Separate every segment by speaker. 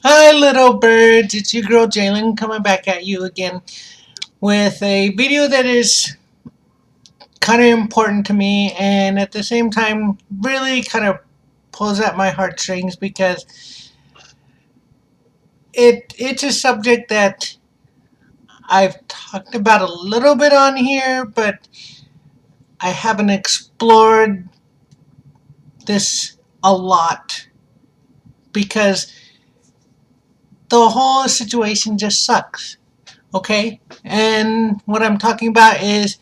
Speaker 1: Hi little birds, it's your girl Jalen coming back at you again with a video that is kind of important to me and at the same time really kind of pulls at my heartstrings because it's a subject that I've talked about a little bit on here, but I haven't explored this a lot because the whole situation just sucks, okay? And what I'm talking about is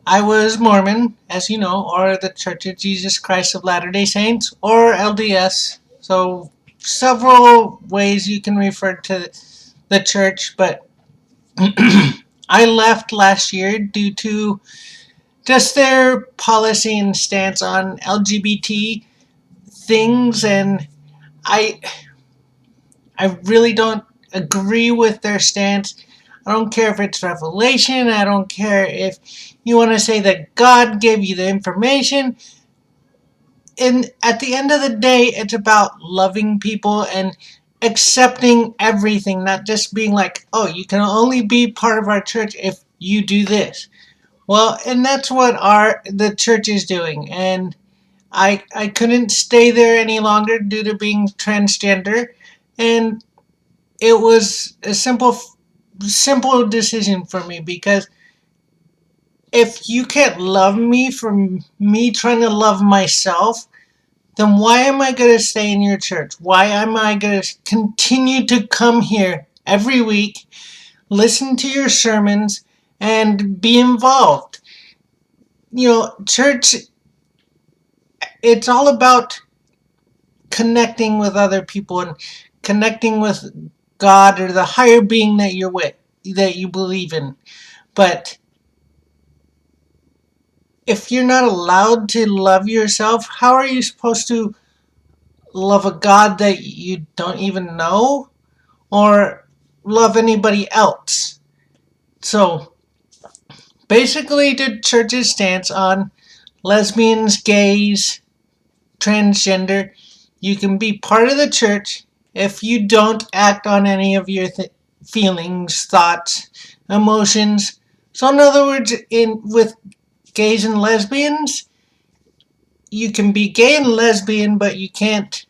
Speaker 1: I was Mormon, as you know, or the Church of Jesus Christ of Latter-day Saints, or LDS. So several ways you can refer to the church, but I left last year due to just their policy and stance on LGBT things, and I I really don't agree with their stance. I don't care if it's revelation. I don't care if you want to say that God gave you the information. And at the end of the day, it's about loving people and accepting everything, not just being like, oh, you can only be part of our church if you do this. Well, and that's what the church is doing. And I couldn't stay there any longer due to being transgender. And it was a simple decision for me because if you can't love me for me trying to love myself, then why am I going to stay in your church? Why am I going to continue to come here every week, listen to your sermons, and be involved? You know, church, it's all about connecting with other people and connecting with God or the higher being that you're with, that you believe in. But if you're not allowed to love yourself, how are you supposed to love a God that you don't even know or love anybody else? So basically, the church's stance on lesbians, gays, transgender, you can be part of the church if you don't act on any of your feelings, thoughts, emotions. So in other words, in with gays and lesbians, you can be gay and lesbian, but you can't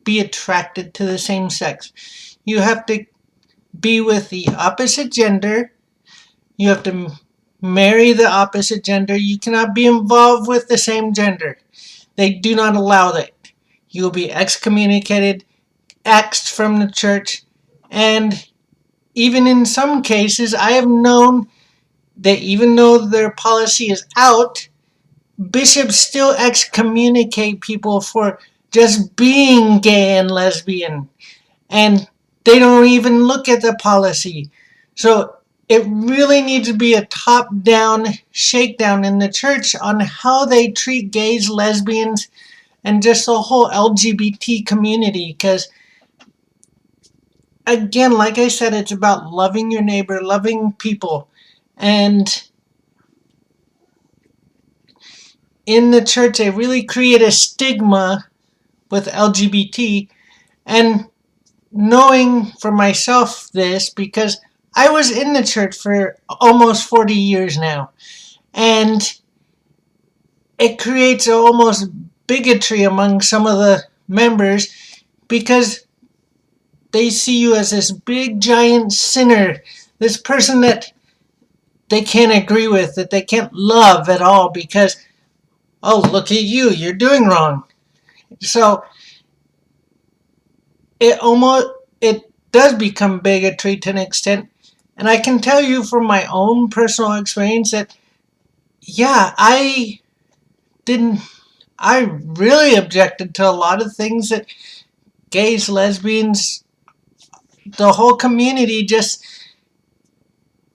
Speaker 1: be attracted to the same sex. You have to be with the opposite gender. You have to marry the opposite gender. You cannot be involved with the same gender. They do not allow that. You will be excommunicated, axed from the church, and even in some cases, I have known that even though their policy is out, bishops still excommunicate people for just being gay and lesbian, and they don't even look at the policy. So it really needs to be a top-down shakedown in the church on how they treat gays, lesbians, and just the whole LGBT community. Because, again, like I said, it's about loving your neighbor, loving people. And in the church, they really create a stigma with LGBT. And knowing for myself this, because I was in the church for almost 40 years now, and it creates almost bigotry among some of the members because they see you as this big giant sinner, this person that they can't agree with, that they can't love at all because, oh, look at you, you're doing wrong. So it does become bigotry to an extent. And I can tell you from my own personal experience that, yeah, didn't, I really objected to a lot of things that gays, lesbians, the whole community just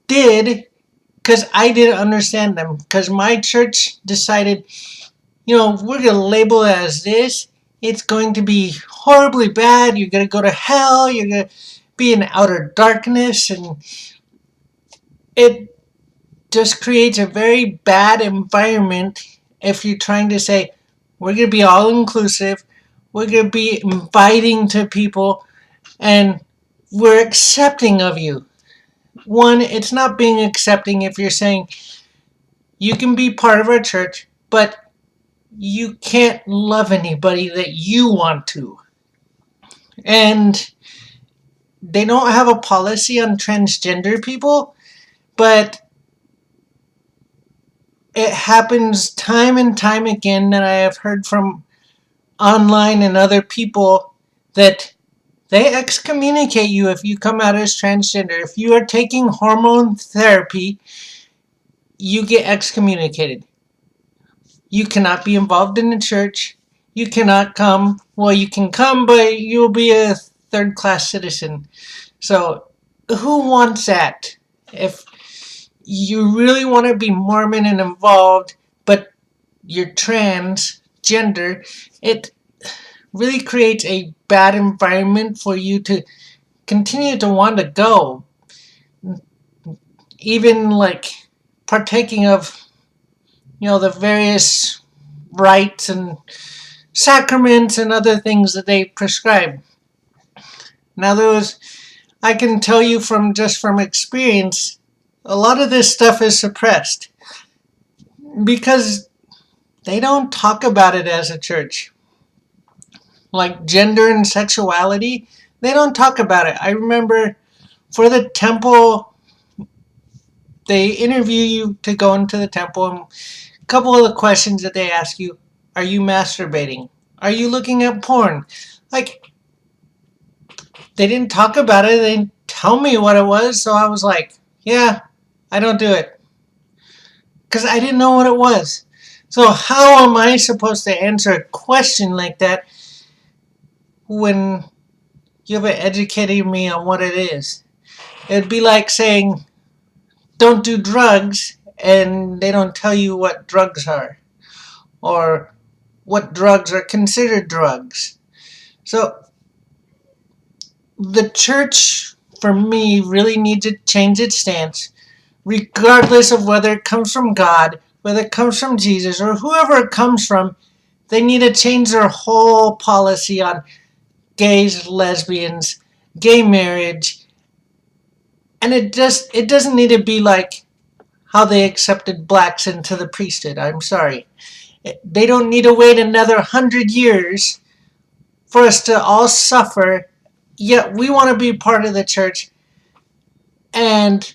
Speaker 1: did because I didn't understand them. Because my church decided, we're going to label it as this. It's going to be horribly bad. You're going to go to hell. You're going to be in outer darkness. And it just creates a very bad environment if you're trying to say, we're going to be all inclusive. We're going to be inviting to people, and we're accepting of you. One, it's not being accepting if you're saying you can be part of our church, but you can't love anybody that you want to. And they don't have a policy on transgender people, but it happens time and time again that I have heard from online and other people that they excommunicate you if you come out as transgender. If you are taking hormone therapy, you get excommunicated. You cannot be involved in the church. You cannot come. Well, you can come, but you'll be a third-class citizen. So, who wants that? If you really want to be Mormon and involved, but you're transgender, it really creates a bad environment for you to continue to want to go. Even like partaking of, the various rites and sacraments and other things that they prescribe. Now I can tell you from experience, a lot of this stuff is suppressed because they don't talk about it as a church. Like gender and sexuality, they don't talk about it. I remember for the temple, they interview you to go into the temple, and a couple of the questions that they ask you: are you masturbating? Are you looking at porn? Like, they didn't talk about it. They didn't tell me what it was, so I was like, yeah, I don't do it. Because I didn't know what it was. So how am I supposed to answer a question like that when you haven't educated me on what it is? It'd be like saying, don't do drugs, and they don't tell you what drugs are, or what drugs are considered drugs. So the church, for me, really needs to change its stance, regardless of whether it comes from God, whether it comes from Jesus, or whoever it comes from. They need to change their whole policy on gays, lesbians, gay marriage. And it doesn't need to be like how they accepted blacks into the priesthood. I'm sorry. They don't need to wait another 100 years for us to all suffer, yet we want to be part of the church, and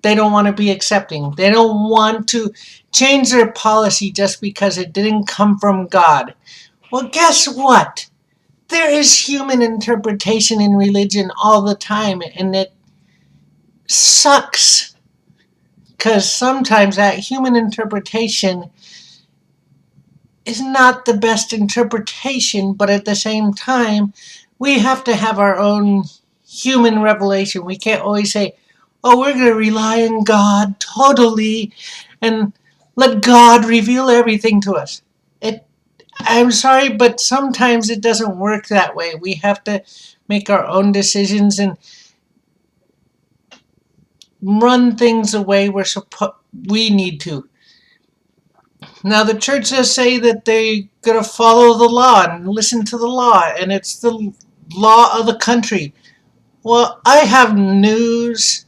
Speaker 1: they don't want to be accepting. They don't want to change their policy just because it didn't come from God. Well, guess what? There is human interpretation in religion all the time, and it sucks. Because sometimes that human interpretation is not the best interpretation, but at the same time, we have to have our own human revelation. We can't always say, oh, we're going to rely on God totally and let God reveal everything to us. I'm sorry, but sometimes it doesn't work that way. We have to make our own decisions and run things the way we need to. Now, the church does say that they're going to follow the law and listen to the law, and it's the law of the country. Well, I have news,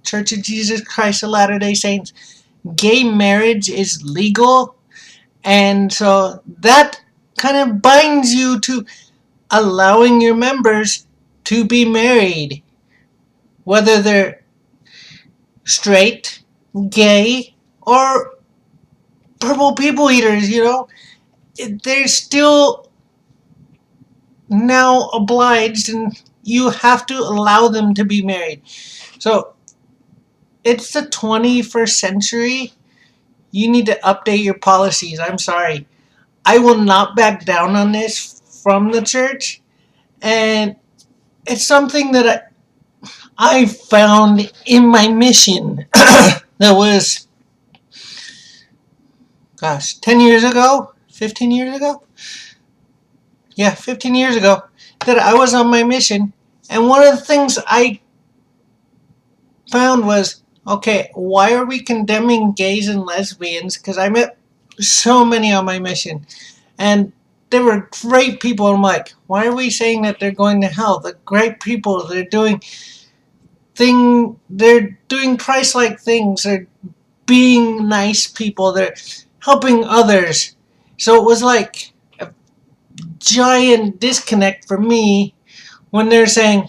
Speaker 1: Church of Jesus Christ of Latter-day Saints. Gay marriage is legal, and so that kind of binds you to allowing your members to be married, whether they're straight, gay, or purple people eaters. They're still now obliged, and you have to allow them to be married. So it's the 21st century. You need to update your policies. I'm sorry. I will not back down on this from the church. And it's something that I found in my mission. That was, 10 years ago? 15 years ago? Yeah, 15 years ago. That I was on my mission. And one of the things I found was, okay, why are we condemning gays and lesbians? Because I met so many on my mission. And they were great people. I'm like, why are we saying that they're going to hell? They're great people. They're doing Christ-like things. They're being nice people. They're helping others. So it was like a giant disconnect for me when they're saying,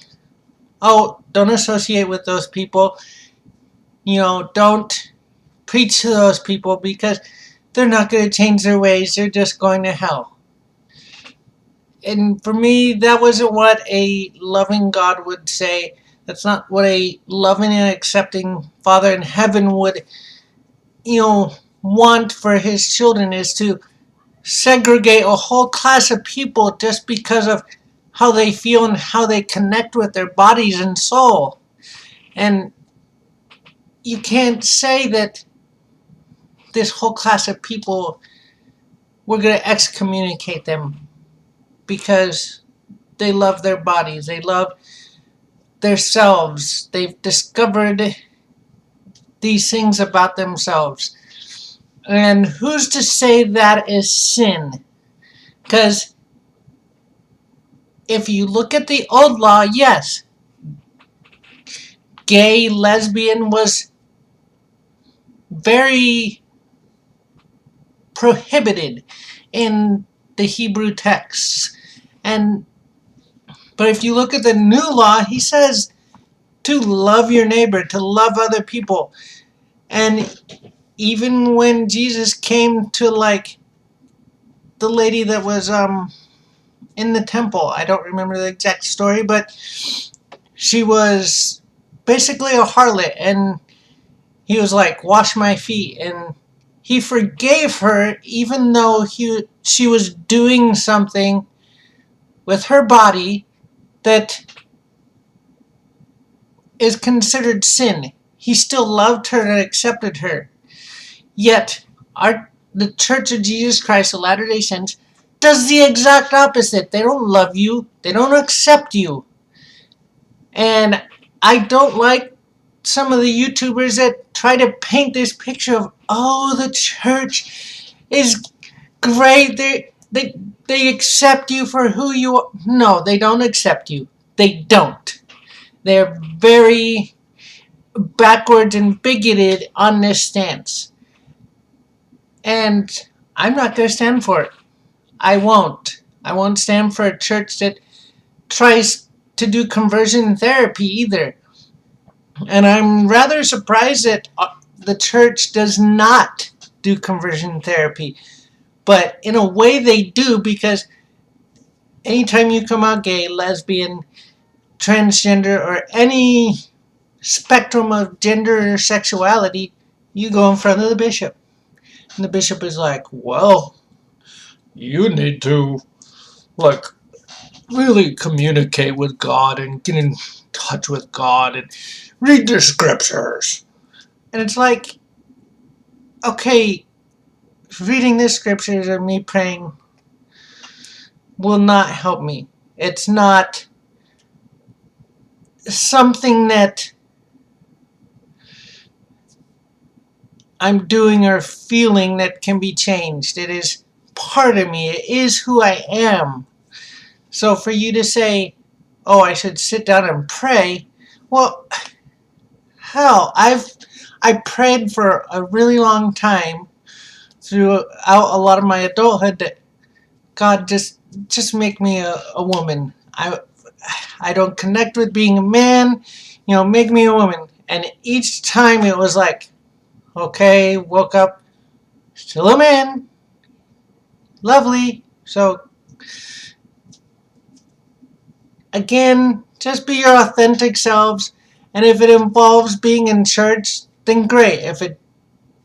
Speaker 1: oh, don't associate with those people. Don't preach to those people because they're not going to change their ways. They're just going to hell. And for me, that wasn't what a loving God would say. That's not what a loving and accepting Father in heaven would, want for his children, is to segregate a whole class of people just because of how they feel and how they connect with their bodies and soul. And you can't say that this whole class of people, we're going to excommunicate them because they love their bodies, they love themselves, they've discovered these things about themselves. And who's to say that is sin? Because if you look at the old law, yes, gay, lesbian was very prohibited in the Hebrew texts. But if you look at the new law, he says to love your neighbor, to love other people. And even when Jesus came to the lady that was in the temple, I don't remember the exact story, but she was basically a harlot, and he was like, wash my feet, and he forgave her even though she was doing something with her body that is considered sin. He still loved her and accepted her. Yet, the Church of Jesus Christ of Latter-day Saints does the exact opposite. They don't love you. They don't accept you. And I don't like some of the YouTubers that try to paint this picture of, oh, the church is great. They accept you for who you are. No, they don't accept you. They don't. They're very backwards and bigoted on this stance. And I'm not going to stand for it. I won't. I won't stand for a church that tries to do conversion therapy either. And I'm rather surprised that the church does not do conversion therapy. But in a way they do, because anytime you come out gay, lesbian, transgender, or any spectrum of gender or sexuality, you go in front of the bishop. And the bishop is like, well, you need to, really communicate with God and get in touch with God and read the scriptures. And it's like, okay, reading the scriptures or me praying will not help me. It's not something that I'm doing or feeling that can be changed. It is part of me. It is who I am. So for you to say, oh, I should sit down and pray, well, hell, I prayed for a really long time throughout a lot of my adulthood that God just make me a woman. I don't connect with being a man, make me a woman. And each time it was like, okay, woke up, still a man, lovely. So again, just be your authentic selves. And if it involves being in church, then great. If it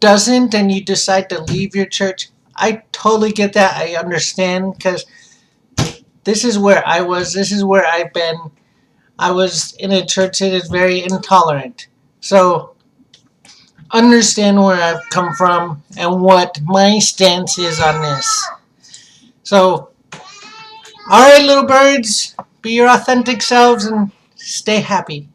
Speaker 1: doesn't and you decide to leave your church, I totally get that. I understand, because this is where I was. This is where I've been. I was in a church that is very intolerant. So understand where I've come from and what my stance is on this. So, alright, little birds, be your authentic selves and stay happy.